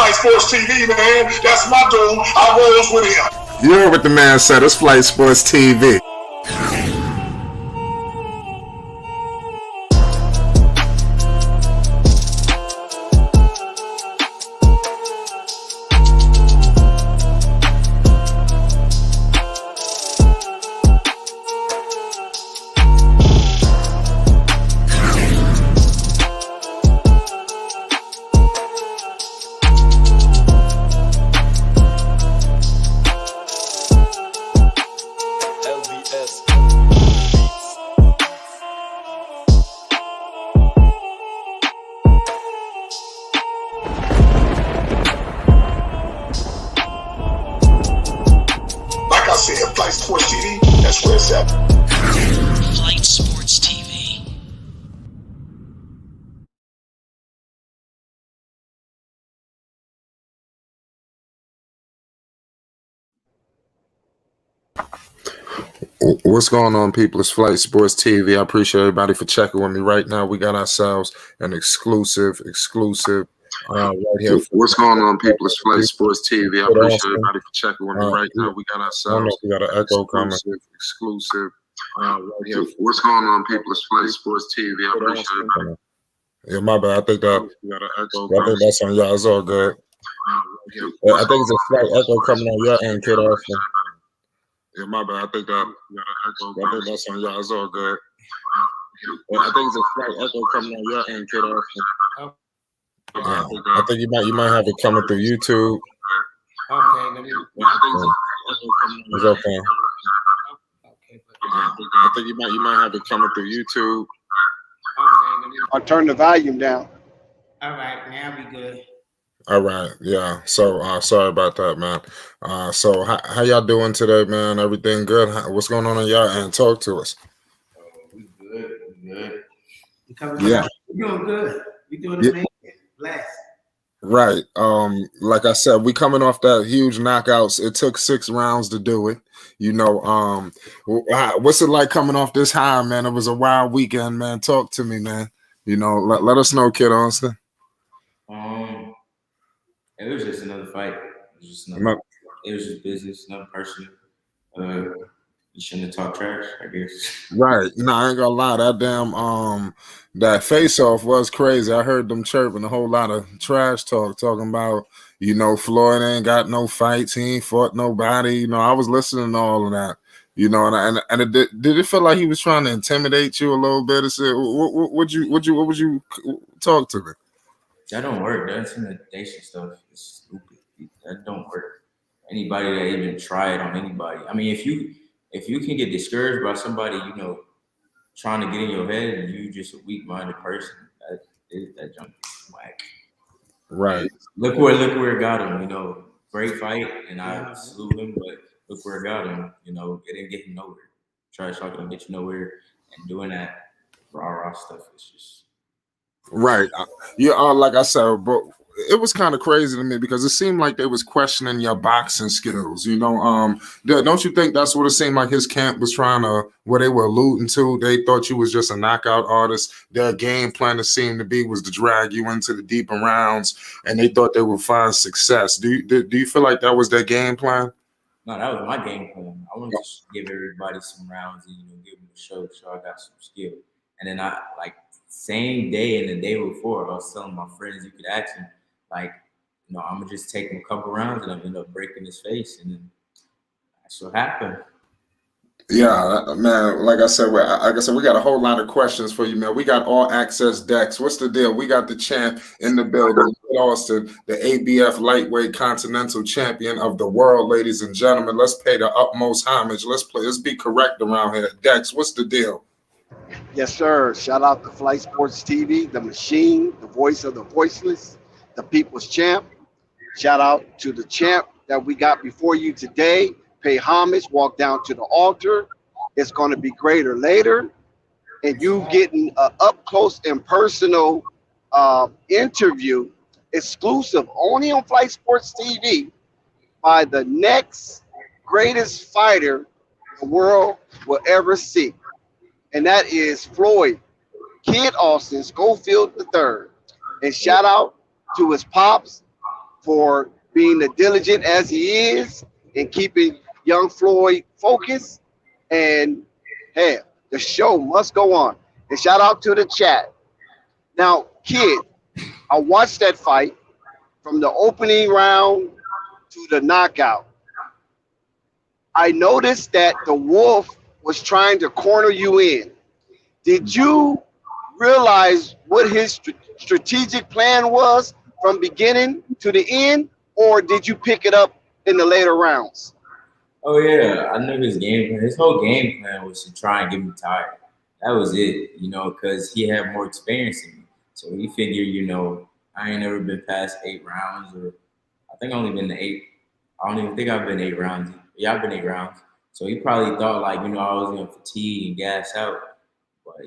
Flight Sports TV, man. That's my dude. I rolls with him. You heard what the man said. It's Flight Sports TV. Flight Sports TV, that's where it's at. Flight Sports TV. What's going on, people? It's Flight Sports TV. I appreciate everybody for checking with me right now. We got ourselves an exclusive right here. What's going on, people? It's Flight Sports TV. I appreciate everybody for checking with me right now. We got ourselves we got an echo coming. Exclusive right here. What's going on, people? It's Flight Sports TV. I appreciate everybody. Yeah, my bad. I think that We got an echo. I think that's on y'all. It's all good. I think it's a slight echo coming on your end, kid. Austin. Yeah, my bad. I think that we got an echo. I think that's on y'all. It's all good. I think it's a slight echo coming on your end, kid. Austin. I think you might have it coming through YouTube. Okay, let me. It's okay. I think you might have it coming through YouTube. Okay, let me. I'll turn the volume down. All right, now we good. All right, yeah. So sorry about that, man. So how y'all doing today, man? Everything good? What's going on y'all end? Talk to us. We good. We good. Yeah. We doing good. We doing amazing. Blessed. Right. Like I said, we coming off that huge knockouts. It took 6 rounds to do it. You know, what's it like coming off this high, man? It was a wild weekend, man. Talk to me, man. You know, let us know, kid Austin. It was just another fight. It was just business, nothing personal. You shouldn't have talked trash, I guess. Right. No, I ain't gonna lie. That damn that face off was crazy. I heard them chirping a whole lot of trash talking about, you know, Floyd ain't got no fights, he ain't fought nobody. You know, I was listening to all of that. You know, and it did it feel like he was trying to intimidate you a little bit? It said, what would you talk to me? That don't work. That intimidation stuff is stupid. That don't work. Anybody that even try it on anybody. I mean, if you can get discouraged by somebody, you know, trying to get in your head, and you just a weak-minded person, that jump is whack. Right. Look where it got him. You know, great fight, and I salute him. But look where it got him. You know, it didn't get him nowhere. Trash talking don't get you nowhere, and doing that rah stuff is just. Right. Yeah, like I said, bro, it was kind of crazy to me because it seemed like they was questioning your boxing skills. You know, don't you think that's what it seemed like his camp was trying to, what they were alluding to? They thought you was just a knockout artist. Their game plan, it seemed to be, was to drag you into the deeper rounds, and they thought they would find success. Do you feel like that was their game plan? No, that was my game plan. I wanted to give everybody some rounds and, you know, give them a show I got some skill. And then I, like, same day and the day before, I was telling my friends, you could ask him, like, you know, I'm gonna just take him a couple rounds and I'm gonna end up breaking his face, and then that's what happened. Yeah, man. Like I said, we got a whole lot of questions for you, man. We got all access decks. What's the deal? We got the champ in the building, Austin, the ABF lightweight continental champion of the world, ladies and gentlemen. Let's pay the utmost homage. Let's be correct around here. Dex, what's the deal? Yes, sir. Shout out to Flight Sports TV, the machine, the voice of the voiceless, the people's champ. Shout out to the champ that we got before you today. Pay homage, walk down to the altar. It's going to be greater later. And you getting an up close and personal interview, exclusive only on Flight Sports TV, by the next greatest fighter the world will ever see. And that is Floyd Kid Austin Schofield III. And shout out to his pops, for being the diligent as he is and keeping young Floyd focused. And hey, the show must go on. And shout out to the chat. Now, kid, I watched that fight from the opening round to the knockout. I noticed that the Wolf was trying to corner you in. Did you realize what his strategic plan was from beginning to the end, or did you pick it up in the later rounds? Oh yeah, I knew his game plan. His whole game plan was to try and get me tired. That was it, because he had more experience than me. So he figured, I ain't never been past 8 rounds, or I think I only been to 8. I don't even think I've been 8 rounds. Yeah, I've been 8 rounds. So he probably thought like, I was gonna fatigue and gas out. But that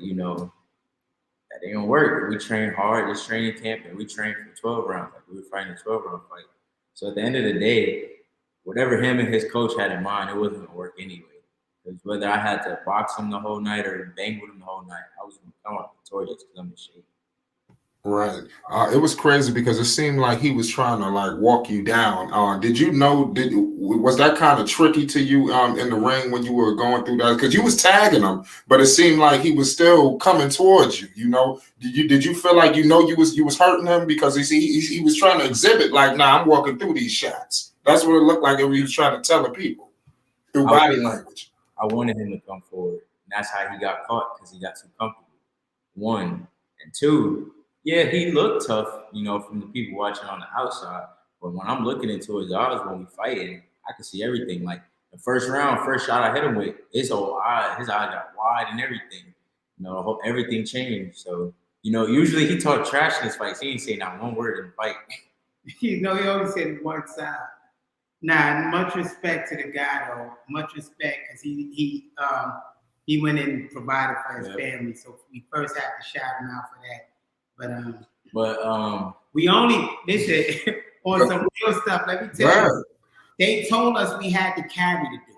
ain't gonna work. We train hard this training camp, and we trained for 12 rounds. Like we were fighting a 12-round fight. So at the end of the day, whatever him and his coach had in mind, it wasn't gonna work anyway. Because whether I had to box him the whole night or bang with him the whole night, I was gonna come out victorious because I'm in shape. Right. It was crazy because it seemed like he was trying to like walk you down. Did you know? Was that kind of tricky to you in the ring when you were going through that? Because you was tagging him, but it seemed like he was still coming towards you. Did you feel like you was hurting him because he was trying to exhibit like, nah, I'm walking through these shots. That's what it looked like. He was trying to tell the people through body language. I wanted him to come forward, and that's how he got caught because he got too comfortable. 1 and 2. Yeah, he looked tough, from the people watching on the outside. But when I'm looking into his eyes when we fighting, I can see everything. Like the first shot I hit him with, his eye got wide and everything. Everything changed. So, usually he talked trash in his fights. He ain't say not one word in the fight. He only said one side. Nah, much respect to the guy though. Much respect because he went in and provided for his family. So we first have to shout him out for that. But we only listen on some real stuff. Let me tell you, they told us we had to carry the dude.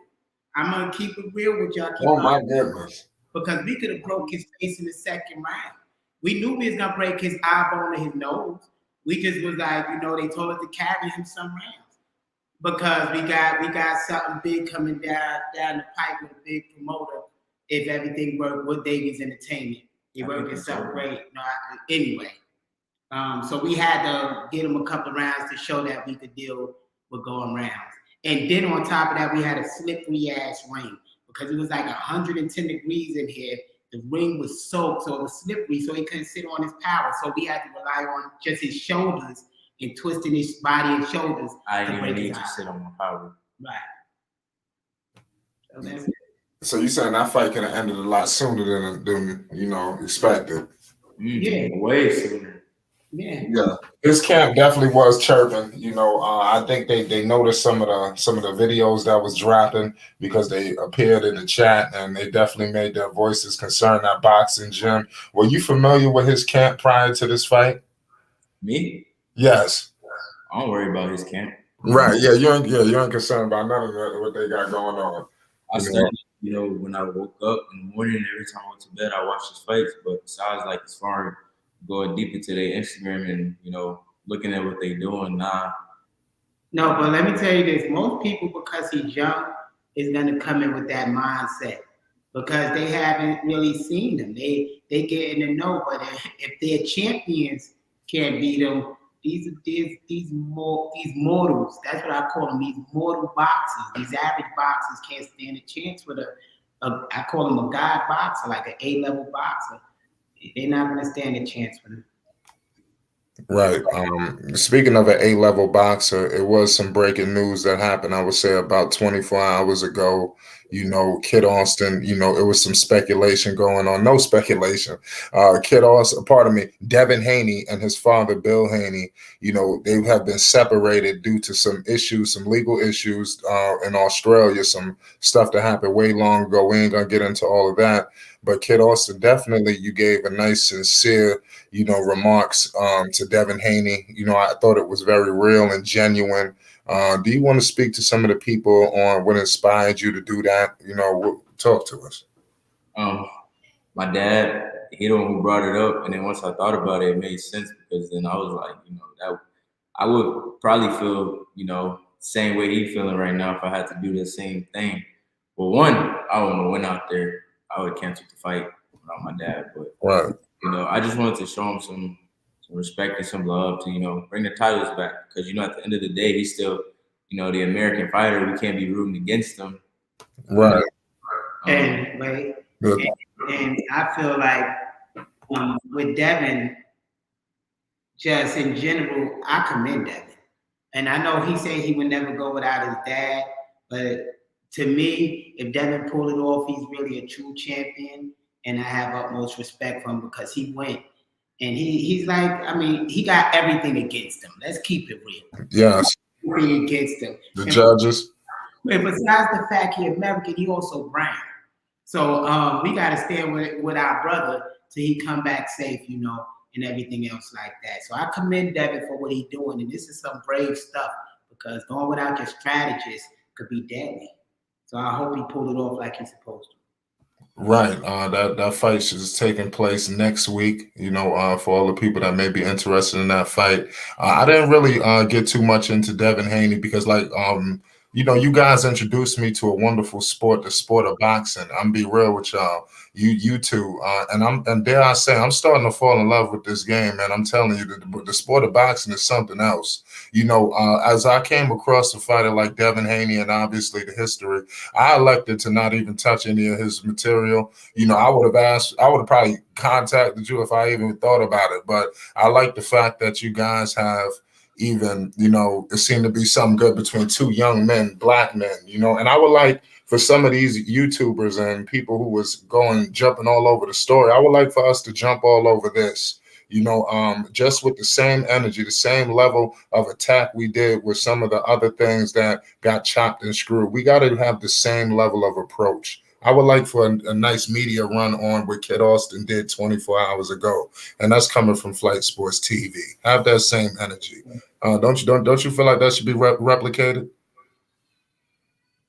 I'm gonna keep it real with y'all. Oh my goodness! Because we could have broke his face in the second round. We knew we was gonna break his eyeball and his nose. We just was like, they told us to carry him some rounds because we got something big coming down the pipe with a big promoter. If everything worked with Davies Entertainment. He worked himself great. Anyway, so we had to get him a couple of rounds to show that we could deal with going rounds. And then on top of that, we had a slippery ass ring because it was like 110 degrees in here. The ring was soaked, so it was slippery, so he couldn't sit on his power. So we had to rely on just his shoulders and twisting his body and shoulders. I didn't even need to sit on my power. Right. So that's it. So you saying that fight could have ended a lot sooner than expected? Yeah, way sooner. Yeah. His camp definitely was chirping. I think they noticed some of the videos that was dropping because they appeared in the chat and they definitely made their voices concerned that boxing gym. Were you familiar with his camp prior to this fight? Me? Yes. I don't worry about his camp. Right. Yeah. You ain't concerned about none of what they got going on. I studied, when I woke up in the morning, every time I went to bed, I watched his fights. But besides, like, as far as going deep into their Instagram and, looking at what they doing, nah. No, but let me tell you this. Most people, because he's young, is going to come in with that mindset because they haven't really seen them. They get in the know, but if their champions can't beat them, these mortals, that's what I call them, these mortal boxers. These average boxers can't stand a chance with I call them a god boxer, like an A-level boxer. They're not going to stand a chance with him. Right. Speaking of an A-level boxer, it was some breaking news that happened, I would say about 24 hours ago. Kid Austin, it was some speculation going on. No speculation. Kid Austin, Devin Haney and his father, Bill Haney, they have been separated due to some issues, some legal issues in Australia, some stuff that happened way long ago. We ain't going to get into all of that. But Kid Austin, definitely you gave a nice, sincere, remarks to Devin Haney. I thought it was very real and genuine. Do you want to speak to some of the people on what inspired you to do that? Talk to us. My dad, he the one who brought it up, and then once I thought about it, it made sense because then I was like, I would probably feel, same way he feeling right now if I had to do the same thing. But one, I wouldn't have went out there. I would have canceled the fight without my dad. But Right. I just wanted to show him some respect and some love to, bring the titles back. Because, at the end of the day, he's still, the American fighter. We can't be rooting against him. Right. And wait, and I feel like with Devin, just in general, I commend Devin. And I know he said he would never go without his dad, but to me, if Devin pulled it off, he's really a true champion, and I have utmost respect for him because he went. And he's like, I mean, he got everything against him. Let's keep it real. Yes. Everything against him. The judges. And besides the fact he's American, he also brown. So we got to stand with our brother till he come back safe, and everything else like that. So I commend Devin for what he's doing. And this is some brave stuff because going without your strategist could be deadly. So I hope he pulled it off like he's supposed to. Right. That fight is taking place next week, for all the people that may be interested in that fight. I didn't really get too much into Devin Haney because you guys introduced me to a wonderful sport, the sport of boxing. I'm be real with y'all, you two, and dare I say, I'm starting to fall in love with this game, man. I'm telling you, the sport of boxing is something else. As I came across a fighter like Devin Haney, and obviously the history, I elected to not even touch any of his material. I would have probably contacted you if I even thought about it. But I like the fact that you guys have even, it seemed to be something good between two young men, black men, and I would like for some of these YouTubers and people who was jumping all over the story, I would like for us to jump all over this, just with the same energy, the same level of attack we did with some of the other things that got chopped and screwed. We got to have the same level of approach. I would like for a nice media run on what Kid Austin did 24 hours ago, and that's coming from Flight Sports TV. Have that same energy. Don't you feel like that should be replicated?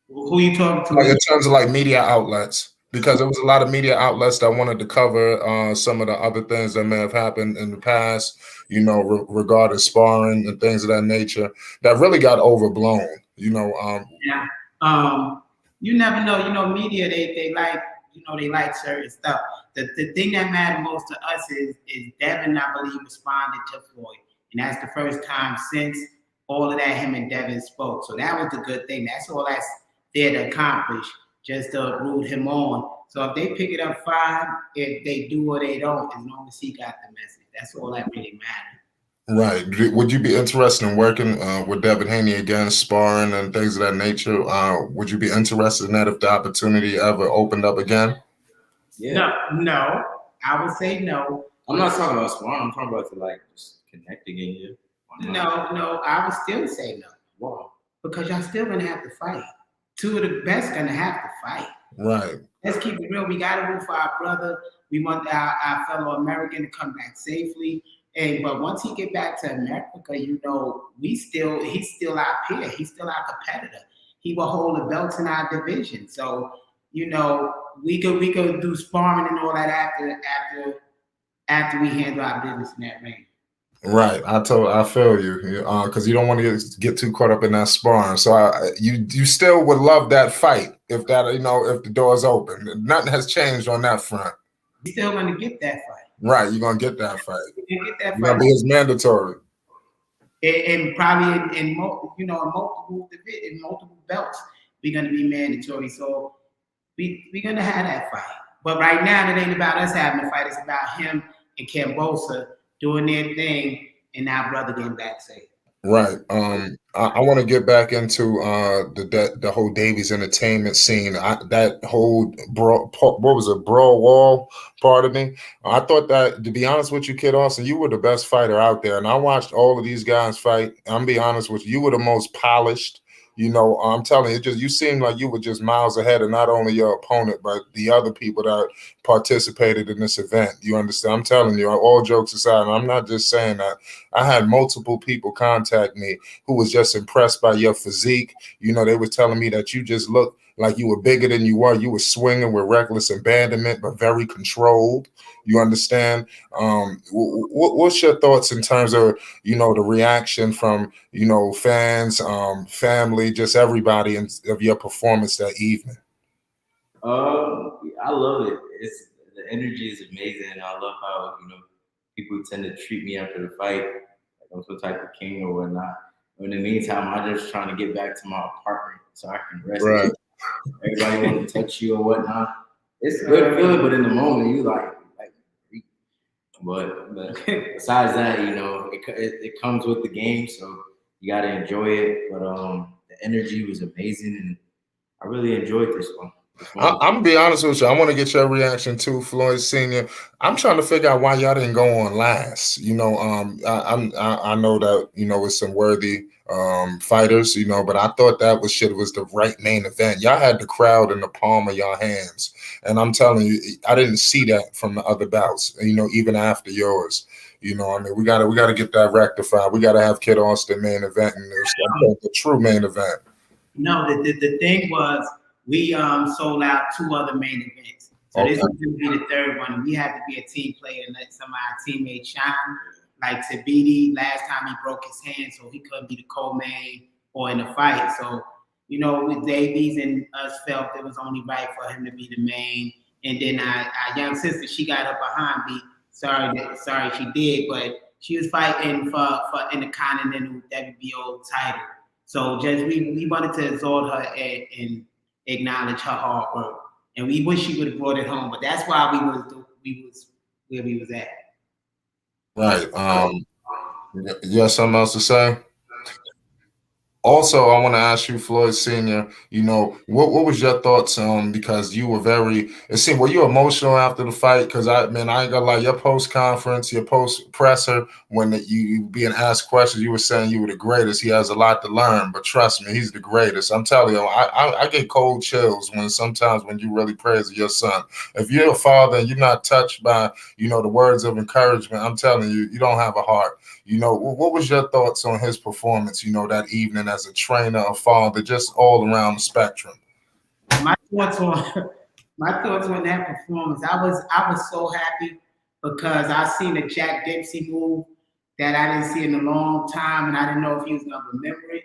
Who you talking to? Like in terms of like media outlets, because there was a lot of media outlets that wanted to cover some of the other things that may have happened in the past, regarding sparring and things of that nature that really got overblown. Yeah. You never know. Media they like they like certain stuff. The thing that mattered most to us is Devin, I believe, responded to Floyd, and that's the first time since all of that him and Devin spoke. So that was the good thing. That's all that's there to accomplish, just to root him on. So if they pick it up fine, if they do or they don't, as long as he got the message, that's all that really matters. Right. Would you be interested in working with Devin Haney again, sparring and things of that nature? Would you be interested in that if the opportunity ever opened up again? Yeah. No. I would say no. I'm not talking about sparring. I'm talking about to just connect again here. No. I would still say no. Why? Because y'all still gonna have to fight. Two of the best gonna have to fight. Right. Let's keep it real. We gotta root for our brother. We want our fellow American to come back safely. But once he get back to America, he's still our peer. He's still our competitor. He will hold the belts in our division. So, we could do sparring and all that after we handle our business in that ring. Right, I feel you, because you don't want to get too caught up in that sparring. So you still would love that fight if that if the door's open. Nothing has changed on that front. You're still gonna get that fight. Right, you're gonna get that fight. You're gonna get that fight. It's mandatory. And probably in multiple belts, we're gonna be mandatory. So we're gonna have that fight. But right now, it ain't about us having a fight. It's about him and Cambosa doing their thing and our brother getting back safe. Right. I want to get back into the whole Davies entertainment scene. That whole brawl wall part of me. I thought that, to be honest with you, Kid Austin, you were the best fighter out there, and I watched all of these guys fight. I'm be honest with you, you were the most polished. I'm telling you, you seemed like you were just miles ahead of not only your opponent, but the other people that participated in this event. You understand? I'm telling you, all jokes aside, and I'm not just saying that. I had multiple people contact me who was just impressed by your physique. They were telling me that you just look like you were bigger than you were. You were swinging with reckless abandonment, but very controlled. You understand? What's your thoughts in terms of, you know, the reaction from, you know, fans, family, just everybody of your performance that evening? I love it. It's the energy is amazing. I love how people tend to treat me after the fight like I'm some type of king or whatnot. In the meantime, I'm just trying to get back to my apartment so I can rest. Right. Everybody want to touch you or whatnot. It's a good feeling, but in the moment, you like. But besides that, it comes with the game, so you got to enjoy it. But the energy was amazing, and I really enjoyed this one. I'm gonna be honest with you. I want to get your reaction too, Floyd Senior. I'm trying to figure out why y'all didn't go on last. You know, I know that it's some worthy fighters. You know, but I thought that was the right main event. Y'all had the crowd in the palm of your hands, and I'm telling you, I didn't see that from the other bouts. You know, even after yours. You know, I mean, we gotta get that rectified. We gotta have Kid Austin main event and the true main event. No, the thing was we sold out 2 other main events. So this was going to be the 3rd one. And we had to be a team player and let some of our teammates shine. Like Tabiti, last time he broke his hand, so he couldn't be the co-main or in the fight. So, with Davies and us felt it was only right for him to be the main. And then our young sister, she got up behind me. Sorry she did, but she was fighting for in the Continental WBO title. So just we wanted to exalt her and acknowledge her hard work, and we wish she would have brought it home. But that's why we was where we was at. Right. You have something else to say? Also, I want to ask you, Floyd Senior. What was your thoughts on, because you were were you emotional after the fight? Because I ain't gonna lie, your post conference, your post presser, when you being asked questions, you were saying you were the greatest. He has a lot to learn, but trust me, he's the greatest. I'm telling you, I get cold chills sometimes when you really praise your son. If you're a father and you're not touched by the words of encouragement, I'm telling you, you don't have a heart. What was your thoughts on his performance, that evening as a trainer, a father, just all around the spectrum? My thoughts on that performance, I was so happy because I seen a Jack Dempsey move that I didn't see in a long time, and I didn't know if he was gonna remember it.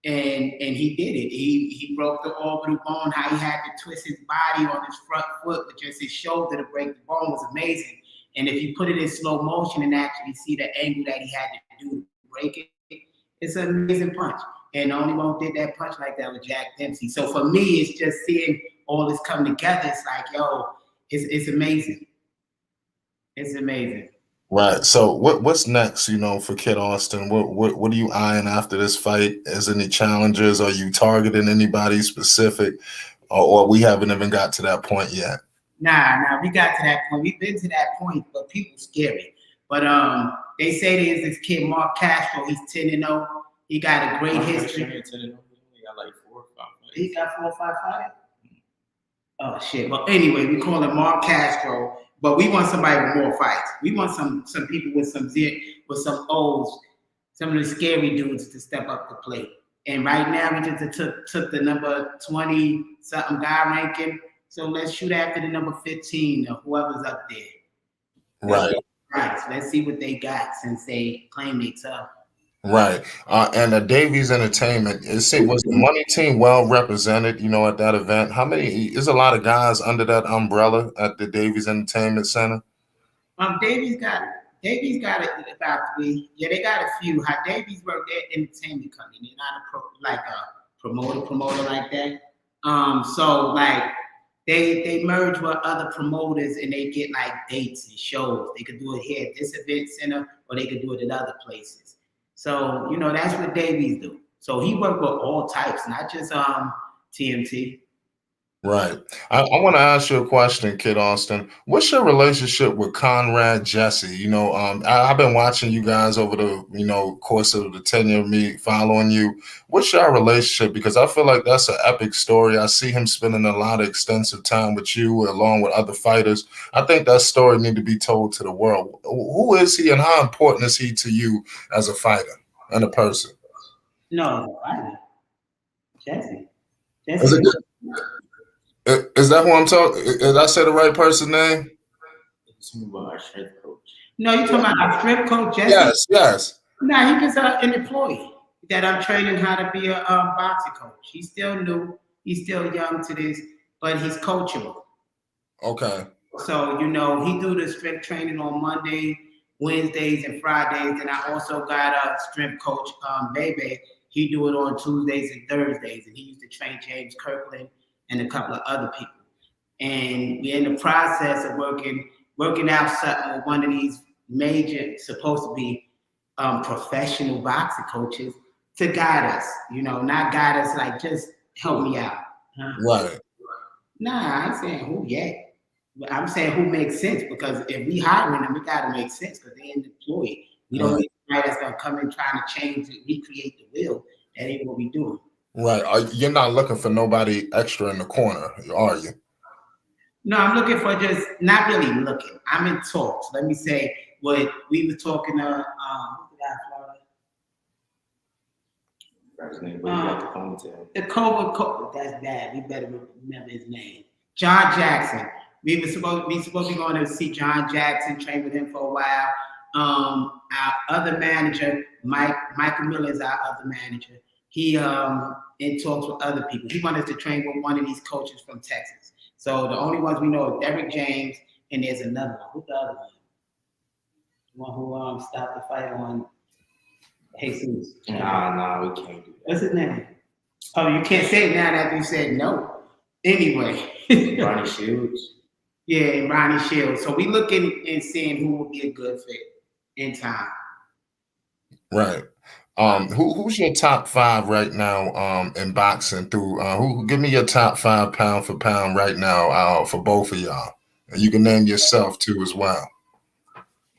And he did it. He broke the orbital bone. How he had to twist his body on his front foot with just his shoulder to break the bone was amazing. And if you put it in slow motion and actually see the angle that he had to do to break it, it's an amazing punch. And the only one who did that punch like that was Jack Dempsey. So for me, it's just seeing all this come together. It's like, it's amazing. It's amazing. Right. So what's next, for Kid Austin? What are you eyeing after this fight? Is any challenges? Are you targeting anybody specific? Or we haven't even got to that point yet? Nah, we got to that point. We've been to that point, but people scary. But they say there's this kid, Mark Castro. He's 10-0. He got a great history. He got like 4 or 5 fights. He got 4 or 5 fights? Oh shit. Well, anyway, we call him Mark Castro, but we want somebody with more fights. We want some people with some O's, some of the scary dudes to step up the plate. And right now we just took the number 20 something guy ranking. So let's shoot after the number 15 or whoever's up there. Right. Right. So let's see what they got since they claim they tough. Right. And the Davies Entertainment, was the money team well represented, at that event? How many, there's a lot of guys under that umbrella at the Davies Entertainment Center? Davies got about 3. Yeah, they got a few. How Davies work at entertainment company. They're not a promoter like that. So like they merge with other promoters and they get like dates and shows. They could do it here at this event center or they could do it at other places. So, that's what Davies do. So he worked with all types, not just TMT. Right. I want to ask you a question, Kid Austin. What's your relationship with Conrad Jesse? I've been watching you guys over the, course of the tenure of me following you. What's your relationship? Because I feel like that's an epic story. I see him spending a lot of extensive time with you along with other fighters. I think that story need to be told to the world. Who is he and how important is he to you as a fighter and a person? No, as a fighter. Jesse. Is that who I'm talking? Did I say the right person name? Our strength coach. No, you talking about our strength coach, Jesse? Yes, yes. No, he was an employee that I'm training how to be a boxing coach. He's still new. He's still young to this, but he's coachable. Okay. So, you know, he do the strength training on Monday, Wednesdays, and Fridays. And I also got a strength coach, Bebe. He do it on Tuesdays and Thursdays. And he used to train James Kirkland and a couple of other people. And we're in the process of working out something with one of these major, supposed to be professional boxing coaches to guide us, you know, not guide us like just help me out. Huh? Right. Nah, I ain't saying who yet. But I'm saying who makes sense, because if we hiring them, we gotta make sense because they're an employee. We don't need somebody that's gonna come in trying to change it, recreate the wheel. That ain't what we doing. Right. You're not looking for nobody extra in the corner, are you? No, I'm looking for just not really looking. I'm in talks. Let me say what we were talking to the COVID, that's bad. We better remember his name. John Jackson. We supposed to be going to see John Jackson, train with him for a while. Our other manager, Michael Miller, is our other manager. He in talks with other people. He wanted us to train with one of these coaches from Texas. So the only ones we know are Derrick James, and there's another one. Who's the other one? The one who stopped the fight on Jesus. Nah, we can't do that. What's his name? Oh, you can't say it now that you said no. Anyway. Ronnie Shields. Yeah, Ronnie Shields. So we looking and seeing who will be a good fit in time. Right. Who's your top 5 right now in boxing through who give me your top 5 pound for pound right now for both of y'all. And you can name yourself too as well.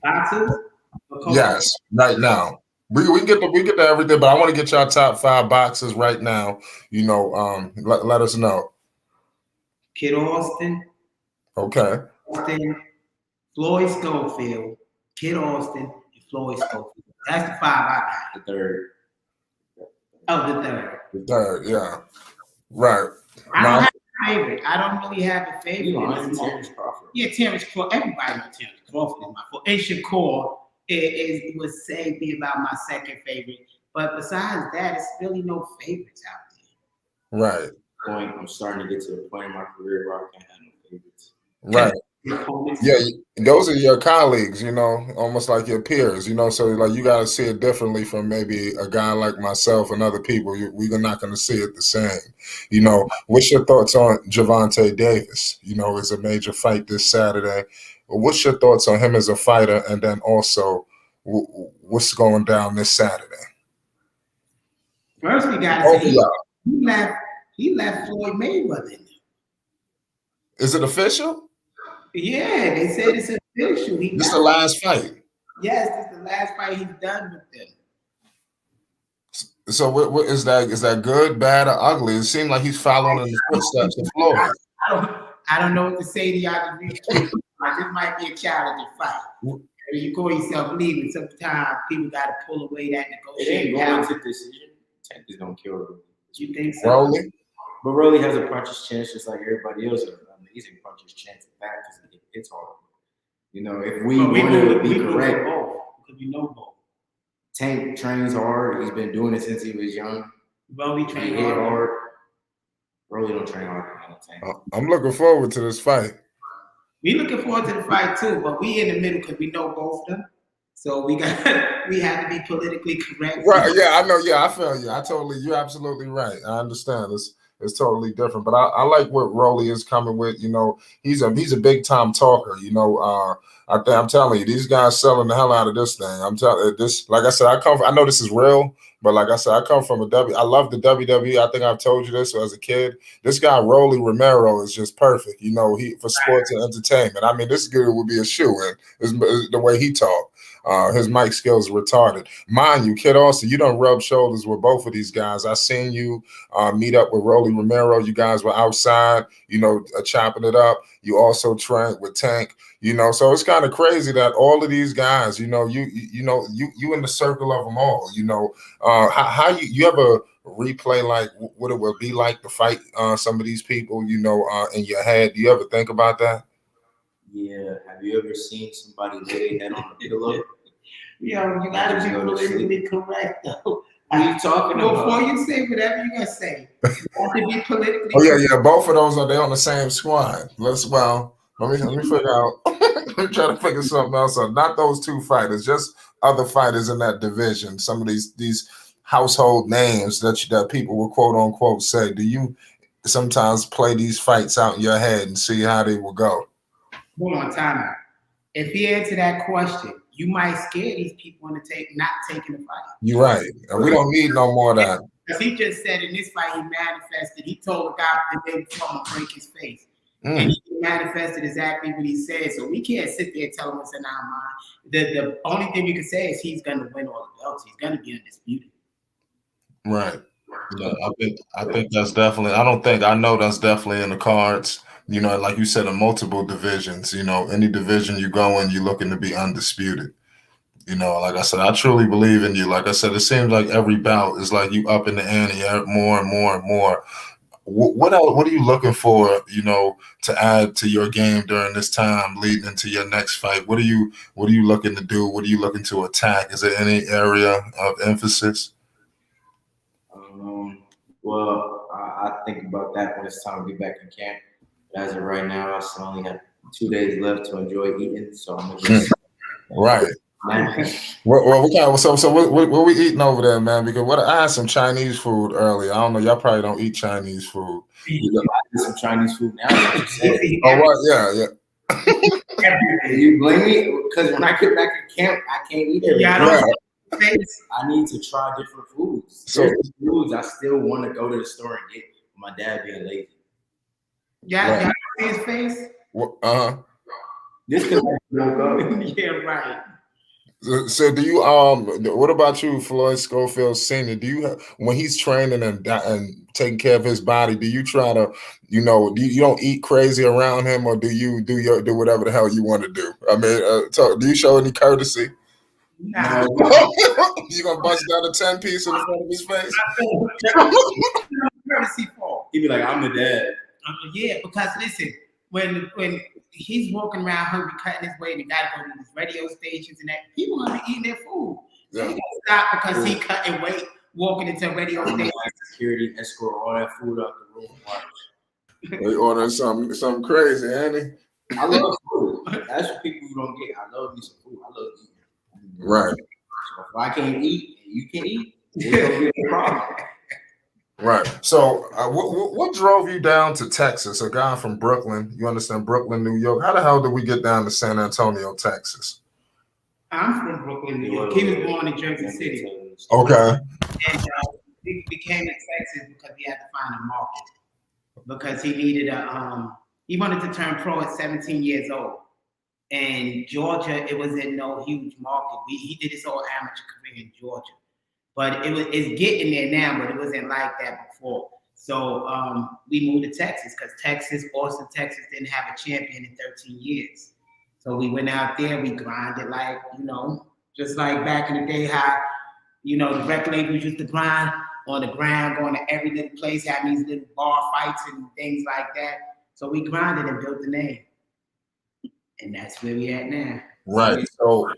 Boxers? Yes, right now. We get to everything, but I want to get y'all top 5 boxers right now. You know, let us know. Kid Austin. Okay. Floyd Schofield, Kid Austin, and Floyd Schofield. That's the 5 I got. The third. Oh, the third. The third, yeah. Right. I don't have a favorite. I don't really have a favorite. You know, Terrence Crawford. Yeah, Terrence Crawford. Everybody knows Terrence Crawford is my favorite. And Shakur would say be about my second favorite. But besides that, it's really no favorites out there. Right. I'm starting to get to the point in my career where I can't have no favorites. Right. Yeah, those are your colleagues, you know, almost like your peers, you know, so like you got to see it differently from maybe a guy like myself and other people. We're not going to see it the same. You know, what's your thoughts on Gervonta Davis? You know, it's a major fight this Saturday. What's your thoughts on him as a fighter? And then also what's going down this Saturday? First, we got to say he left Floyd Mayweather in there. Is it official? Yeah, they said it's official. This is the last fight. Yes, this is the last fight he's done with them. So what is that? Is that good, bad, or ugly? It seemed like he's following in the footsteps of Floyd. I don't know what to say to y'all. This might be a challenging fight. When you call yourself leaving, sometimes people got to pull away that negotiation. It ain't going to decision. Tank is going to kill him. You think so? Rolly? But Rolly has a puncher's chance just like everybody else. He's a puncher's chance at that because it's hard. You know, if we want to be correct, because we know both. Tank trains hard. He's been doing it since he was young. Rolly trains hard. Rolly don't train hard. I'm looking forward to this fight. We looking forward to the fight too, but we in the middle because we know both of them. So we have to be politically correct. Right? Yeah, I know. Yeah, I feel you. You're absolutely right. I understand. It's totally different, but I like what Rolly is coming with. You know, he's a big time talker. You know, I'm telling you, these guys selling the hell out of this thing. I'm telling this. Like I said, I know this is real, but like I said, I come from I love the WWE. I think I've told you this as a kid. This guy Rolly Romero is just perfect. You know, for sports and entertainment. I mean, this dude would be a shoe-in. Is the way he talk. His mic skills are retarded. Mind you, Kid Austin, you done rubbed shoulders with both of these guys. I seen you meet up with Rolly Romero. You guys were outside, chopping it up. You also trained with Tank, so it's kind of crazy that all of these guys, you in the circle of them all, how you ever replay like what it would be like to fight some of these people, in your head? Do you ever think about that? Yeah. Have you ever seen somebody lay their head on a pillow? You gotta be politically correct though. What are you talking about? Before you say whatever you're gonna say, you have to be politically Oh yeah. Both of those they on the same squad. Let me figure out. Let me try to figure something else out. Not those two fighters, just other fighters in that division. Some of these household names that people will quote unquote say. Do you sometimes play these fights out in your head and see how they will go? Hold on, time out. If he answer that question, you might scare these people into not taking the fight. You're right. And we don't need no more of that. Because he just said in this fight, he manifested. He told the guy the day before I'm gonna break his face. And he manifested exactly what he said. So we can't sit there and tell him what's in our mind. The only thing we can say is he's gonna win all the belts. He's gonna be undisputed. Right. Yeah, I think that's definitely. I know that's definitely in the cards. Like you said, in multiple divisions. Any division you go in, you're looking to be undisputed. Like I said, I truly believe in you. Like I said, it seems like every bout is like you up in the ante more and more and more. What else? What are you looking for? To add to your game during this time, leading into your next fight. What are you looking to do? What are you looking to attack? Is there any area of emphasis? Well, I think about that when it's time to get back in camp. But as of right now, I still only have 2 days left to enjoy eating, so I'm gonna just right. What we eating over there, man? Because I had some Chinese food earlier. I don't know. Y'all probably don't eat Chinese food. I did some Chinese food now. Oh, what? Yeah. You blame me? Because when I get back in camp, I can't eat it. I need to try different foods. So foods I still want to go to the store and get. My dad being lazy. Yeah, see his face. This could go. Yeah, right. So do you what about you, Floyd Schofield Sr.? Do you when he's training and taking care of his body, do you try to, you don't eat crazy around him, or do you do whatever the hell you want to do? I mean, do you show any courtesy? No. You gonna bust down a 10-piece in front of his face? Courtesy for. He'd be like, I'm the dad. Yeah, because listen, when he's walking around hungry, cutting his weight, and got to go to these radio stations and that, people gonna be eating their food. So he gotta stop because he cutting weight, walking into a radio station. Security escort all that food out the room. They ordering something crazy, ain't he? I love food. That's what people don't get. I love me some food. I love eating. Right. So if I can't eat and you can eat, it's gonna be a problem. Right. So, what drove you down to Texas? A guy from Brooklyn. You understand, Brooklyn, New York. How the hell did we get down to San Antonio, Texas? I'm from Brooklyn, New York. He was born in Jersey City. Okay. And we came to Texas because we had to find a market. Because he needed he wanted to turn pro at 17 years old. And Georgia, it was in no huge market. He did his whole amateur career in Georgia. But it's getting there now, but it wasn't like that before. So we moved to Texas because Austin, Texas didn't have a champion in 13 years. So we went out there, we grinded like, just like back in the day how, the record labels used to grind on the ground, going to every little place, having these little bar fights and things like that. So we grinded and built the name. And that's where we at now. Right. So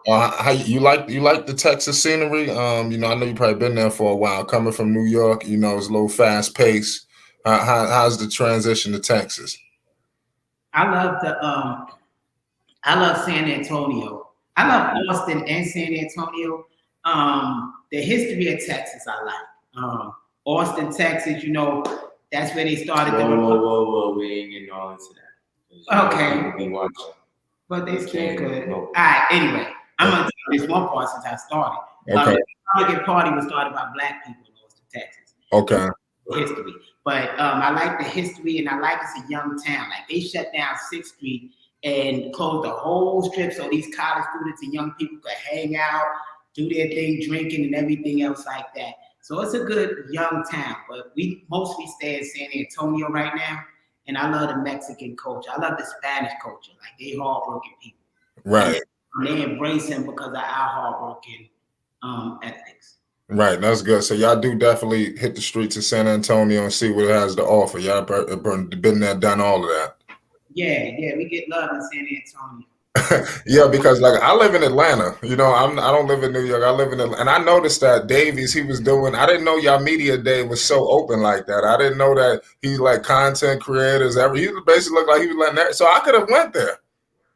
how you like the Texas scenery? I know you probably been there for a while. Coming from New York, it's a little fast paced. How's the transition to Texas? I love San Antonio. I love Austin and San Antonio. The history of Texas I like. Austin, Texas, that's where they started. Whoa, we ain't getting all into that. Okay. But they still good. All right, anyway, I'm going to tell you this one part since I started. Okay. The Target Party was started by Black people in Austin, Texas. Okay. History. But I like the history, and I like it's a young town. Like, they shut down 6th Street and closed the whole strip so these college students and young people could hang out, do their thing, drinking and everything else like that. So it's a good young town, but we mostly stay in San Antonio right now. And I love the Mexican culture. I love the Spanish culture. Like, they hardworking people. Right. And they embrace them because of our hardworking ethics. Right, that's good. So y'all do definitely hit the streets of San Antonio and see what it has to offer. Y'all been there, done all of that. Yeah, we get love in San Antonio. Yeah, because like I live in Atlanta, you know, I don't live in New York. I live in Atlanta, and I noticed that Davies, he was doing. I didn't know y'all media day was so open like that. I didn't know that he's like content creators. He basically looked like he was letting that. So I could have went there.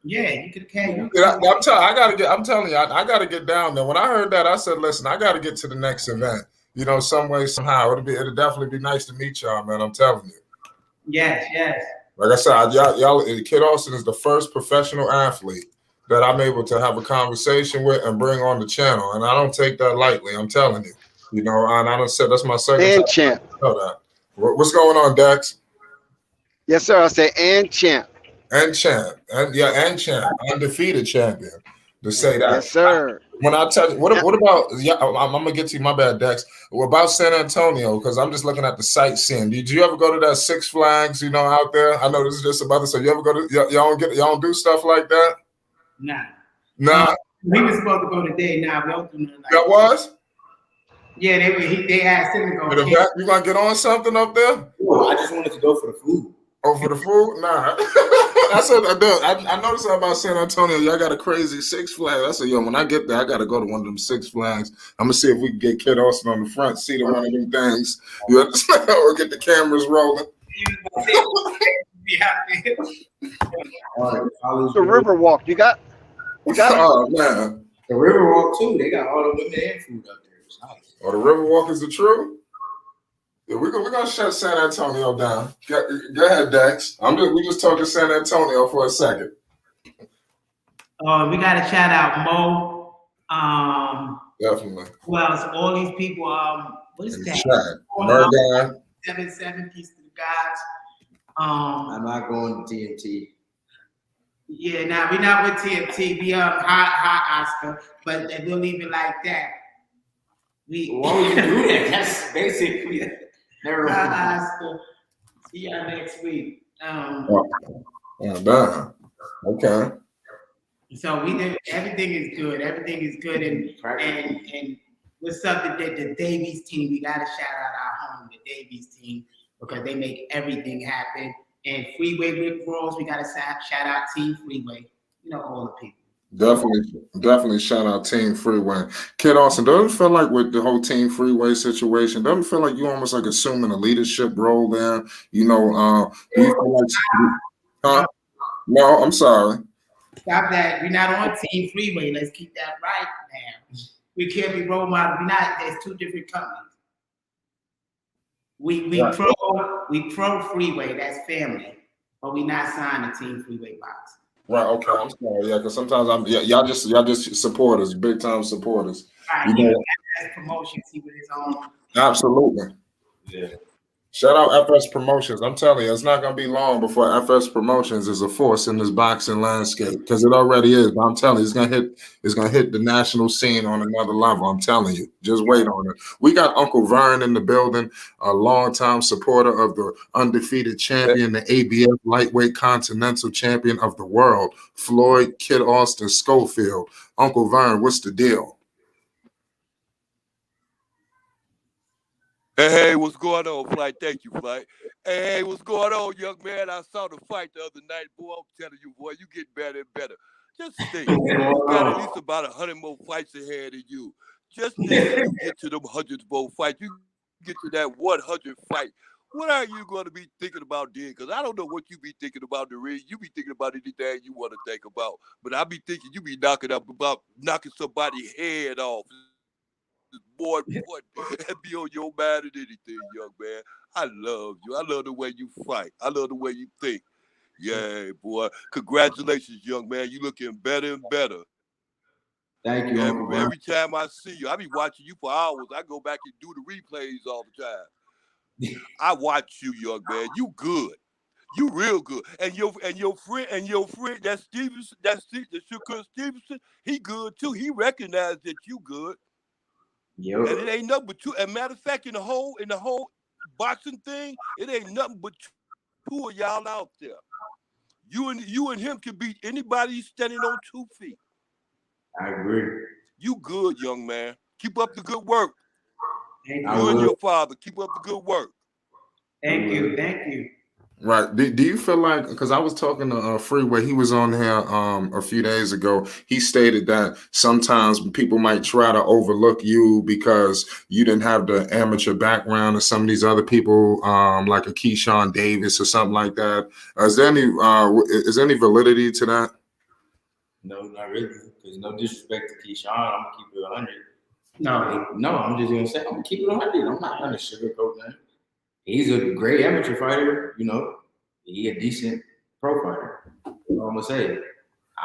Yeah, you could have came. I'm telling you, I gotta get down there. When I heard that, I said, listen, I gotta get to the next event. You know, some way, somehow. It'll definitely be nice to meet y'all, man. I'm telling you. Yes. Like I said, y'all, Kid Austin is the first professional athlete that I'm able to have a conversation with and bring on the channel, and I don't take that lightly. I'm telling you, you know, and I don't say that's my second And time. champ. I know that. What's going on, Dex? Yes, sir. I say and champ. And champ, and champ, undefeated champion. To say that, Yes, sir. When I tell you, what about? Yeah, I'm gonna get to you. My bad, Dex. What about San Antonio? Because I'm just looking at the sightseeing. Did you ever go to that Six Flags? You know, out there. I know this is just about to say. You ever go to? Y'all don't do stuff like that? Nah. We were supposed to go today. Nah, we don't do nothing like that. Was? Yeah, they asked him to go. You gonna get on something up there? Well, I just wanted to go for the food. Oh, for the food? Nah. I said, I noticed about San Antonio. Y'all got a crazy Six Flags. I said, yo, when I get there, I got to go to one of them Six Flags. I'm going to see if we can get Kid Austin on the front seat of one of them things. You understand? Or get the cameras rolling. The Riverwalk. You got Oh, man. The Riverwalk, too. They got all the women and food up there. It's nice. Oh, the Riverwalk is the truth? Yeah, we're gonna shut San Antonio down. Go ahead, Dex. We just talking San Antonio for a second. We gotta shout out Mo. Definitely. Who else? All these people. What is that? Murder. 7-7 Peace to the gods. I'm not going to TNT. Yeah, nah, we're not with TNT. We hot Oscar, but we'll leave it like that. Why would you do that? That's basically. Never Oscar. See y'all next week. Okay. So we did. Everything is good. Everything is good, and what's up the Davies team? We gotta shout out our home, the Davies team, because they make everything happen. And Freeway Rick Ross, we gotta shout out Team Freeway. You know, all the people. Definitely shout out Team Freeway. Kid Austin, doesn't feel like with the whole Team Freeway situation, doesn't feel like you almost like assuming a leadership role there. You know, do you feel like No, I'm sorry. Stop that. We're not on Team Freeway. Let's keep that right now. We can't be role models. There's two different companies. We pro Freeway, that's family, but we not signed to Team Freeway box. Right. Okay. I'm sorry. Yeah, because sometimes y'all just supporters, big time supporters. Right. You know, promotion, see with his own. Absolutely. Yeah. Shout out FS Promotions. I'm telling you, it's not gonna be long before FS Promotions is a force in this boxing landscape, because it already is. But I'm telling you, it's gonna hit the national scene on another level. I'm telling you, just wait on it. We got Uncle Vern in the building, a longtime supporter of the undefeated champion, the ABF lightweight continental champion of the world, Floyd Kid Austin Schofield. Uncle Vern, what's the deal? Hey, what's going on, Flight? Thank you, Flight. Hey, what's going on, young man? I saw the fight the other night, boy. I'm telling you, boy, you get better and better. Just think, you got at least about 100 more fights ahead of you. Just think, you get to them 100 more fights. You get to that 100 fight. What are you going to be thinking about then? Because I don't know what you be thinking about the ring. You be thinking about anything you want to think about. But I be thinking you be knocking somebody's head off. Boy, and be on your mind than anything, young man. I love you. I love the way you fight. I love the way you think. Yeah, boy. Congratulations, young man. You looking better and better. Thank you. Every time I see you, I be watching you for hours. I go back and do the replays all the time. I watch you, young man. You good. You real good. And your friend that Stevenson, the Shakur Stevenson, he good too. He recognized that you good. Yo, And it ain't nothing but two. As a matter of fact, in the whole boxing thing, it ain't nothing but two of y'all out there. You and him can beat anybody standing on 2 feet. I agree. You good, young man. Keep up the good work. Thank I you. You and will. your father, keep up the good work. Thank you. Thank you. Right. Do you feel like, because I was talking to Freeway, he was on here a few days ago. He stated that sometimes people might try to overlook you because you didn't have the amateur background of some of these other people, like a Keyshawn Davis or something like that. Is there any validity to that? No, not really. There's no disrespect to Keyshawn. I'm gonna keep it 100. No. No, I'm just gonna say I'm gonna keep it 100. I'm not gonna sugarcoat that. He's a great amateur fighter, you know. He a decent pro fighter. That's all I'm gonna say.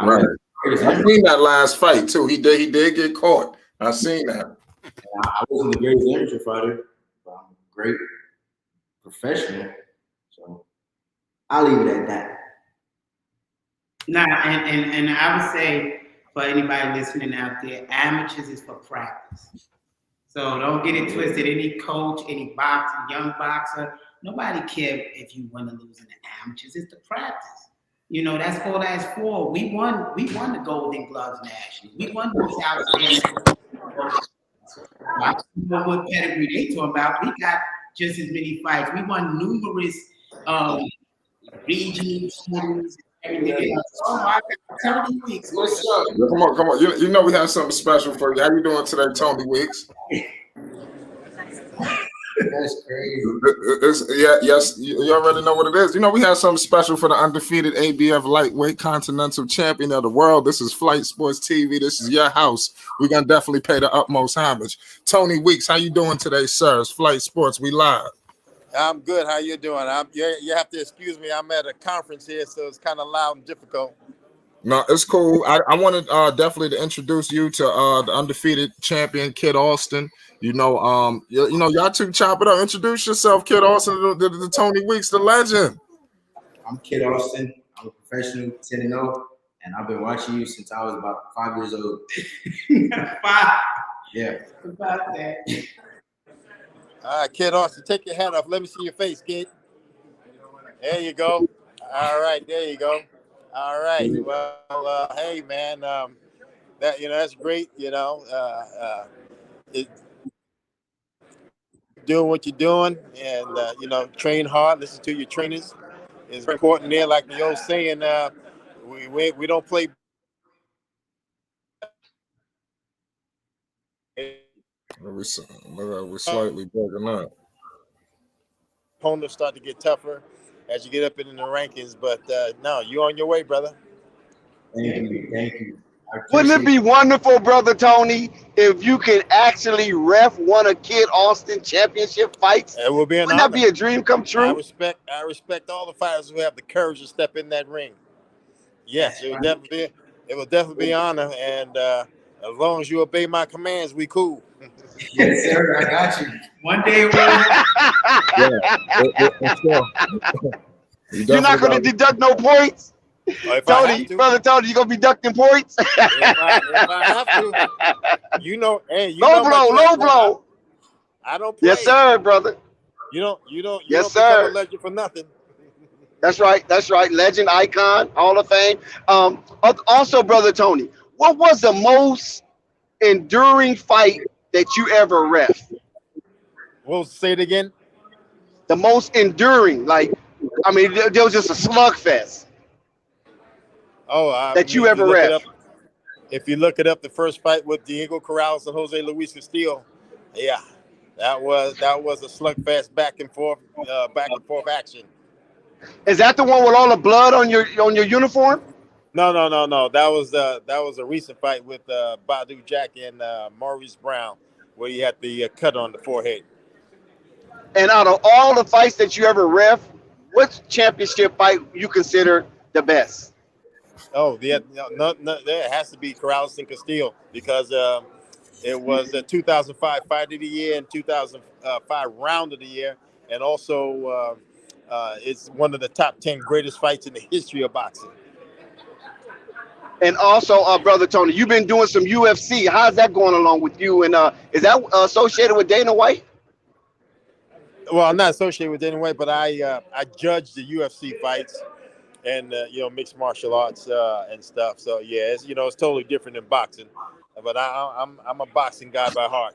Right. I seen that last fight too. He did get caught. I seen that. I wasn't the greatest amateur fighter, but I'm a great professional. So I'll leave it at that. Nah, and I would say for anybody listening out there, amateurs is for practice. So don't get it twisted. Any coach, any boxer, young boxer, nobody cares if you win or lose in the amateurs. It's the practice. You know, that's all that's for. We won the Golden Gloves nationally. We won the South. I don't know what pedigree they talking about. We got just as many fights. We won numerous regional tournaments and everything else. Oh, I got Tony Weeks. What's up? Come on. You know we have something special for you. How you doing today, Tony Weeks? That's crazy. Yes, you already know what it is. You know, we have something special for the undefeated ABF lightweight continental champion of the world. This is Flight Sports TV. This is your house. We're going to definitely pay the utmost homage. Tony Weeks, how you doing today, sir? It's Flight Sports. We live. I'm good. How you doing? You have to excuse me. I'm at a conference here, so it's kind of loud and difficult. No, it's cool. I wanted definitely to introduce you to the undefeated champion, Kid Austin. You know, y'all two chop it up. Introduce yourself, Kid Austin, the Tony Weeks, the legend. I'm Kid Austin. I'm a professional 10-0, and I've been watching you since I was about 5 years old. 5. Yeah. About that. All right, Kid Austin, take your hat off. Let me see your face, kid. There you go. All right, there you go. All right. Well, hey, man, that's great. Doing what you're doing, and train hard. Listen to your trainers. It's important there, like the old saying. We don't play. We're slightly broken up. Opponents start to get tougher as you get up in the rankings, but no, you're on your way, brother. Thank you. Wouldn't it be wonderful, brother Tony, if you could actually ref one of Kid Austin championship fights? It will be an Wouldn't honor. that be a dream come true? I respect all the fighters who have the courage to step in that ring. Yes, it will definitely be an honor, and as long as you obey my commands, we cool. Yes, sir. I got you. One day we'll You're not going to deduct no points? Tony, brother Tony, you gonna be deducting points? if I have to, hey, low blow. I don't play. Yes, sir, brother. You don't yes, become sir. a legend for nothing. That's right. Legend, icon, Hall of Fame. Also, brother Tony, what was the most enduring fight that you ever ref? We'll say it again. The most enduring, there was just a slugfest. That you ever ref. If you look it up, the first fight with Diego Corrales and Jose Luis Castillo, yeah, that was a slugfest back and forth action. Is that the one with all the blood on your uniform? No. That was a recent fight with Badu Jack and Maurice Brown, where he had the cut on the forehead. And out of all the fights that you ever ref, what championship fight you consider the best? Oh, yeah, no, there has to be Corrales and Castillo because it was the 2005 Fight of the Year and 2005 Round of the Year, and also it's one of the top 10 greatest fights in the history of boxing. And also, brother Tony, you've been doing some UFC. How's that going along with you? And is that associated with Dana White? Well, I'm not associated with it anyway, but I judge the UFC fights and mixed martial arts and stuff. So yeah, it's it's totally different than boxing. But I'm a boxing guy by heart.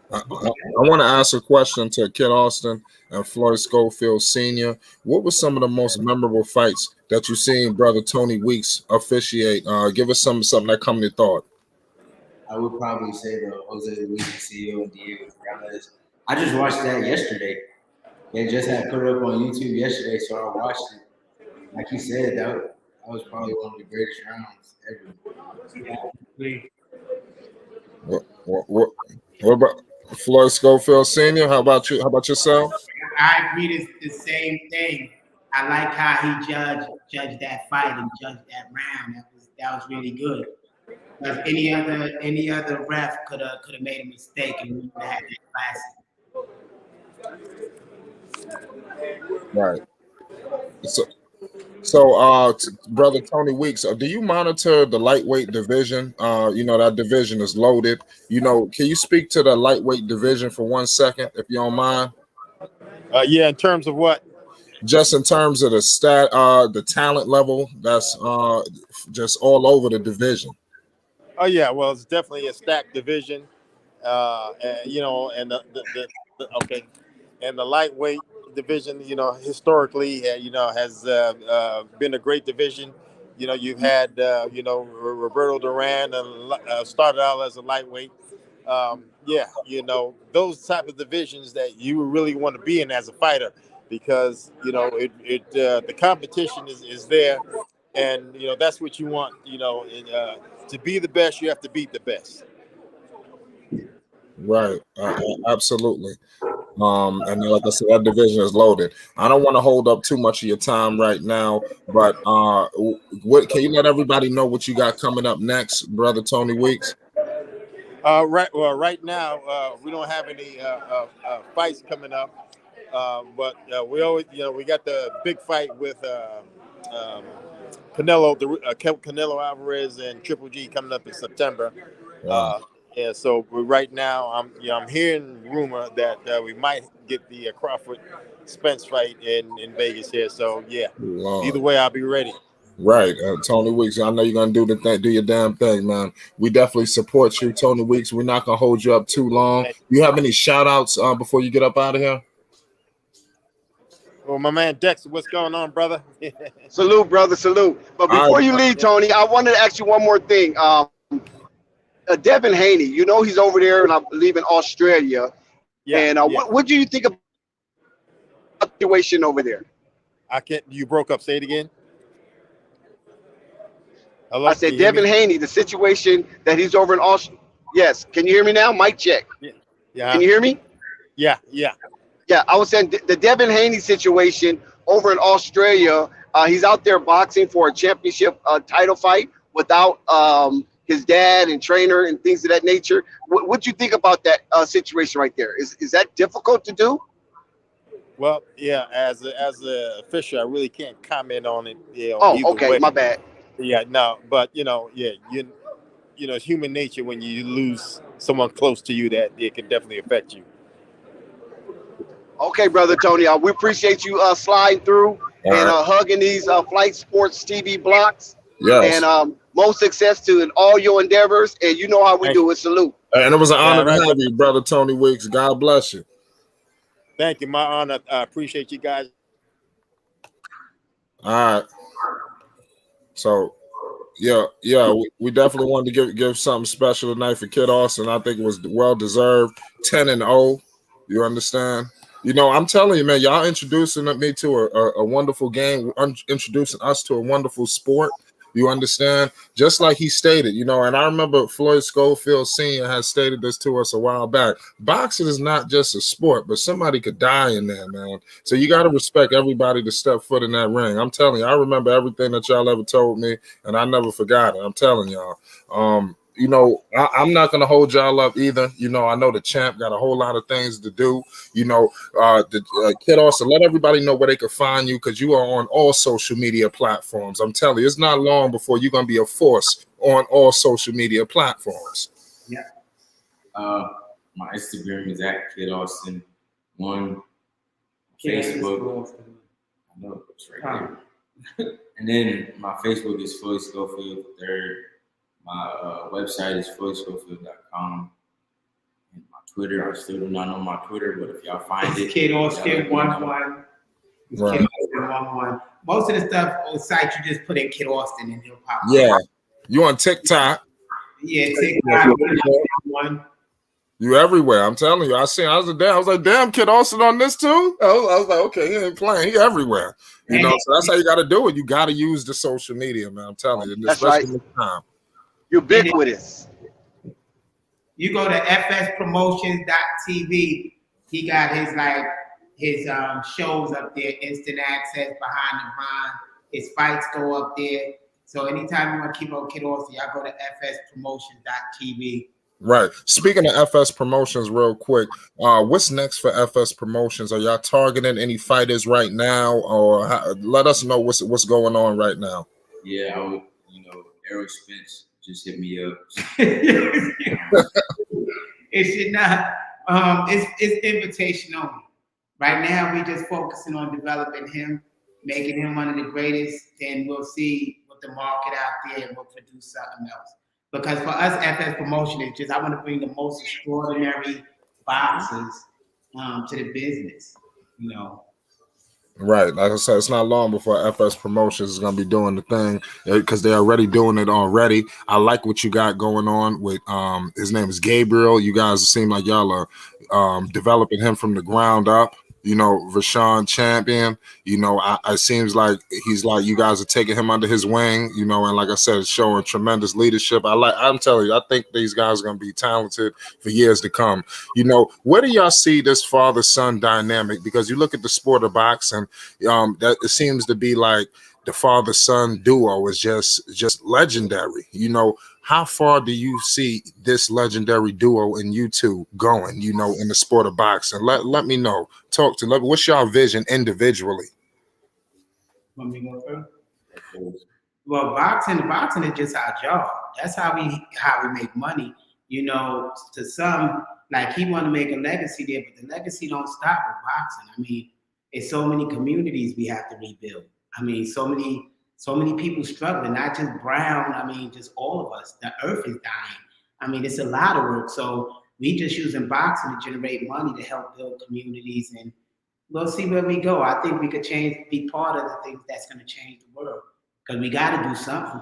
I want to ask a question to Kid Austin and Floyd Schofield Sr. What were some of the most memorable fights that you've seen Brother Tony Weeks officiate? Give us something that come to thought. I would probably say the Jose Luis CEO and Diego Morales. I just watched that yesterday. They just had put it up on YouTube yesterday, so I watched it. Like you said, that was probably one of the greatest rounds ever. What about Floyd Schofield Sr.? How about you? How about yourself? I agree. The same thing. I like how he judged that fight and judged that round. That was really good. Because any other ref could have made a mistake and we would have had that classic. Right. So, Brother Tony Weeks, do you monitor the lightweight division? That division is loaded. Can you speak to the lightweight division for 1 second, if you don't mind? Yeah, in terms of what? Just in terms of the talent level, that's just all over the division. Oh yeah, well, it's definitely a stacked division. And the lightweight division, historically, has been a great division. You've had, Roberto Duran started out as a lightweight. Those type of divisions that you really want to be in as a fighter, because the competition is there, and that's what you want. To be the best, you have to beat the best. Right, absolutely. And like I said, that division is loaded. I don't want to hold up too much of your time right now, but what can you let everybody know what you got coming up next, Brother Tony Weeks? Right now we don't have any fights coming up, but we always, we got the big fight with Canelo Alvarez and Triple G coming up in September. Wow. Yeah, so right now I'm hearing rumor that we might get the Crawford Spence fight in Vegas here. So yeah, either way, I'll be ready. Right, Tony Weeks. I know you're gonna do your damn thing, man. We definitely support you, Tony Weeks. We're not gonna hold you up too long. Do you have any shout outs before you get up out of here? Well, my man Dexter, what's going on, brother? Salute, brother, salute. But before you leave, Tony, I wanted to ask you one more thing. Devin Haney, he's over there, and I believe in Australia. Yeah. And what do you think of the situation over there? You broke up. Say it again. Hello? I said Devin Haney, the situation that he's over in Australia. Yes. Can you hear me now? Mic check. Yeah. Can you hear me? Yeah. Yeah, I was saying the Devin Haney situation over in Australia. He's out there boxing for a championship title fight without his dad and trainer and things of that nature. What do you think about that situation right there? Is that difficult to do? Well, yeah, as a official, I really can't comment on it. Okay, way. My bad. Yeah, no, but it's human nature when you lose someone close to you that it can definitely affect you. Okay, brother Tony, we appreciate you sliding through and hugging these Flight Sports TV blocks. Yes. And most success to in all your endeavors. And you know how we do it. Salute. And it was an honor to have you, brother Tony Weeks. God bless you. Thank you. My honor. I appreciate you guys. All right. So, yeah, we definitely wanted to give something special tonight for Kid Austin. I think it was well deserved. 10-0. You understand? I'm telling you, man, y'all introducing me to a wonderful game, introducing us to a wonderful sport. You understand? Just like he stated, and I remember Floyd Schofield Sr. has stated this to us a while back. Boxing is not just a sport, but somebody could die in there, man. So you got to respect everybody to step foot in that ring. I'm telling you, I remember everything that y'all ever told me, and I never forgot it. I'm telling y'all. you know, I'm not going to hold y'all up either. You know, I know the champ got a whole lot of things to do. You know, Kid Austin, let everybody know where they can find you because you are on all social media platforms. I'm telling you, it's not long before you're going to be a force on all social media platforms. Yeah. My Instagram is at Kid Austin 1. Facebook. I know it's right there. And then my Facebook is Floyd Schofield III. My website is FloydSchofield.com. And my Twitter, I still do not know my Twitter, but if y'all find it, Kid Austin 11. Right. Kid Austin 11. Most of the stuff on the site you just put in Kid Austin and he'll pop up. Yeah. You on TikTok? Yeah, TikTok. You everywhere. I'm telling you. I was like, damn, Kid Austin on this too. I was like, okay, he ain't playing. He everywhere. You know, so that's how you got to do it. You got to use the social media, man. I'm telling you. That's right. This time. Ubiquitous. You go to FSpromotions.tv. He got his shows up there, instant access, behind the grind, his fight store up there. So anytime you want to keep on Kid Austin, y'all go to FSpromotions.tv. Right. Speaking of FS Promotions, real quick, what's next for FS Promotions? Are y'all targeting any fighters right now, or let us know what's going on right now? Yeah, I would. You know, Errol Spence just hit me up. It should not. It's invitation only. Right now, we just focusing on developing him, making him one of the greatest. Then we'll see what the market out there and we'll produce something else. Because for us, FS Promotion is just, I want to bring the most extraordinary boxers to the business, you know. Right. Like I said, it's not long before FS Promotions is going to be doing the thing because they're already doing it already. I like what you got going on with, his name is Gabriel. You guys seem like y'all are developing him from the ground up. You know, Rashawn Champion, you know, it seems like he's like, you guys are taking him under his wing, you know, and like I said, showing tremendous leadership. I'm telling you, I think these guys are going to be talented for years to come. You know, where do y'all see this father-son dynamic? Because you look at the sport of boxing, that it seems to be like the father-son duo is just legendary. You know, how far do you see this legendary duo in you two going, you know, in the sport of boxing? Let me know. What's your vision individually? Want me to go first? Well, boxing is just our job. That's how we make money. You know, to some, like he want to make a legacy there, but the legacy don't stop with boxing. I mean, it's so many communities we have to rebuild. I mean, so many people struggling, not just Brown. I mean, just all of us. The earth is dying. I mean, it's a lot of work. So we just using boxing to generate money to help build communities, and we'll see where we go. I think we could be part of the things that's going to change the world because we got to do something.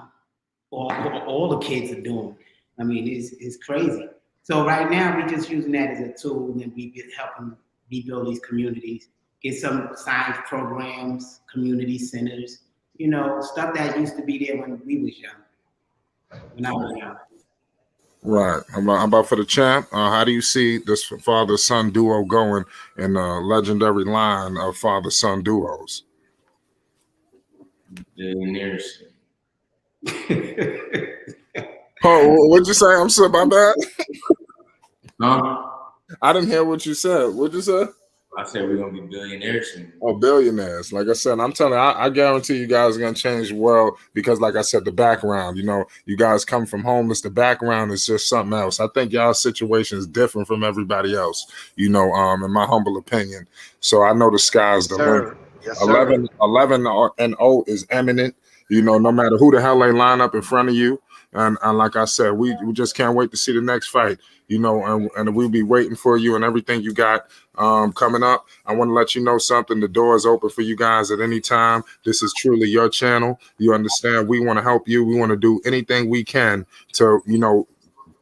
All the kids are doing. I mean, it's crazy. So right now, we just using that as a tool, and we helping rebuild these communities, get some science programs, community centers. You know, stuff that used to be there when we was young, when I was young. Right. How about for the champ? How do you see this father-son duo going in a legendary line of father-son duos? Billionaires. Oh, what'd you say? I'm sorry, my bad. Huh? I didn't hear what you said. What'd you say? I said we're gonna be billionaires soon. Oh, billionaires. Like I said, I'm telling you, I guarantee you guys are gonna change the world because, like I said, the background, you know, you guys come from homeless, the background is just something else. I think y'all's situation is different from everybody else, you know, in my humble opinion. So I know the sky's the limit. Yes, 11-0 is eminent, you know, no matter who the hell they line up in front of you. And like I said, we just can't wait to see the next fight, you know, and we'll be waiting for you and everything you got coming up. I want to let you know something. The door is open for you guys at any time. This is truly your channel. You understand? We want to help you. We want to do anything we can to, you know,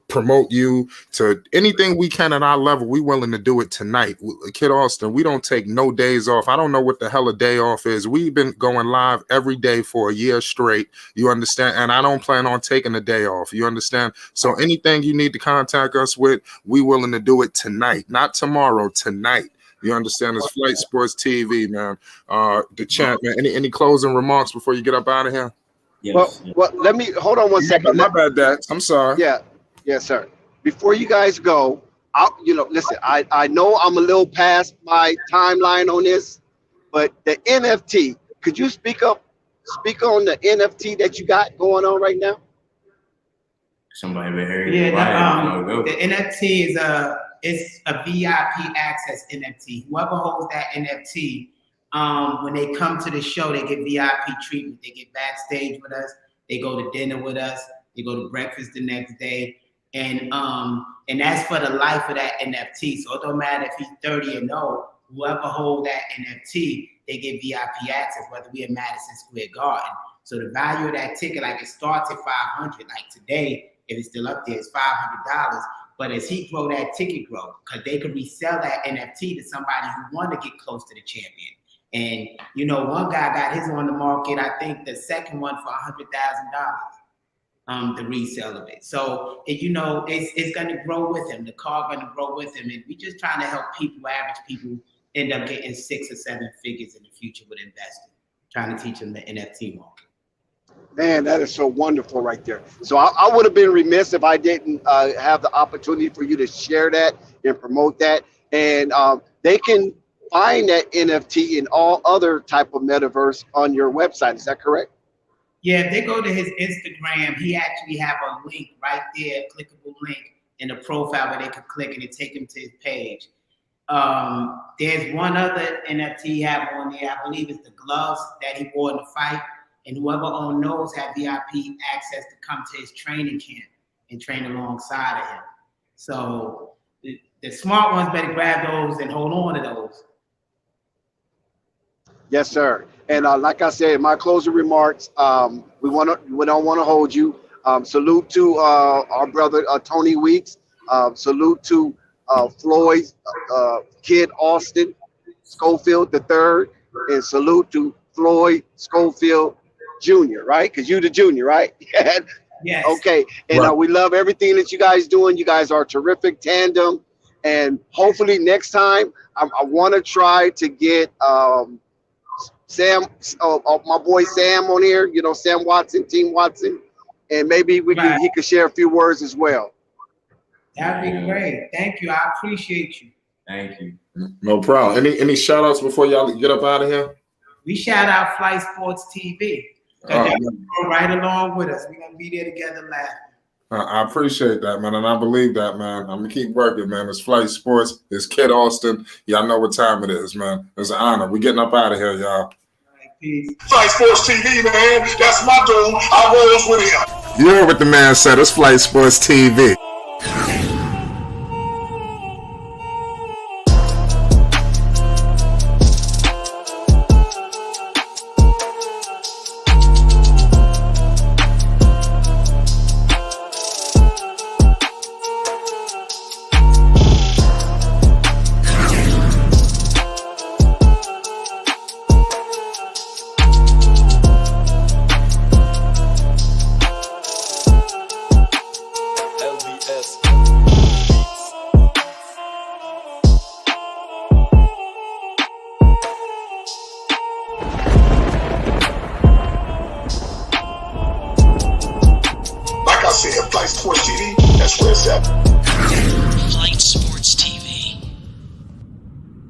promote you to anything we can at our level. We willing to do it tonight. Kid Austin, we don't take no days off. I don't know what the hell a day off is. We've been going live every day for a year straight. You understand? And I don't plan on taking a day off. You understand? So anything you need to contact us with, we willing to do it tonight, not tomorrow, tonight. You understand? It's Flight Sports TV, man. The champ, man. Any closing remarks before you get up out of here? Yes. Well, let me hold on one second. My bad, Dax. I'm sorry. Yeah. Yes, sir. Before you guys go, listen, I know I'm a little past my timeline on this, but the NFT, could you speak on the NFT that you got going on right now? Somebody been hearing the NFT is a VIP access NFT. Whoever holds that NFT, when they come to the show, they get VIP treatment. They get backstage with us. They go to dinner with us. They go to breakfast the next day. And that's for the life of that NFT. So it don't matter if he's 30 and old, whoever hold that NFT, they get VIP access, whether we at Madison Square Garden. So the value of that ticket, like it starts at $500. Like today, if it's still up there, it's $500. But as he grow, that ticket grow, because they could resell that NFT to somebody who want to get close to the champion. And one guy got his on the market. I think the second one for $100,000. The resale of it. So it's going to grow with him. The car going to grow with him, and we just trying to help people, average people, end up getting 6 or 7 figures in the future with investing. Trying to teach them the NFT market. Man, that is so wonderful right there. So I would have been remiss if I didn't have the opportunity for you to share that and promote that. And they can find that NFT and all other type of metaverse on your website. Is that correct? Yeah, if they go to his Instagram, he actually have a link right there, a clickable link in the profile where they could click and it take him to his page. There's one other NFT he have on there. I believe it's the gloves that he wore in the fight. And whoever owns those have VIP access to come to his training camp and train alongside of him. So the smart ones better grab those and hold on to those. Yes, sir. And like I said, in my closing remarks, we don't want to hold you. Salute to our brother Tony Weeks. Salute to Floyd Kid Austin Schofield III, and salute to Floyd Schofield Jr. Right? Because you the junior, right? Yes. Okay. And we love everything that you guys doing. You guys are a terrific tandem. And hopefully next time, I want to try to get Sam, my boy Sam on here, Sam Watson, Team Watson, and maybe he could share a few words as well. That'd be great. Thank you. I appreciate you. Thank you. No problem. Any shout outs before y'all get up out of here? We shout out Flight Sports TV. Because they go right along with us. We're going to be there together laughing. I appreciate that, man, and I believe that, man. I'm going to keep working, man. It's Flight Sports. It's Kid Austin. Y'all know what time it is, man. It's an honor. We're getting up out of here, y'all. Peace. Flight Sports TV, man. That's my dude. I rolls with him. You heard what the man said. It's Flight Sports TV. Flight Sports TV, that's where it's at.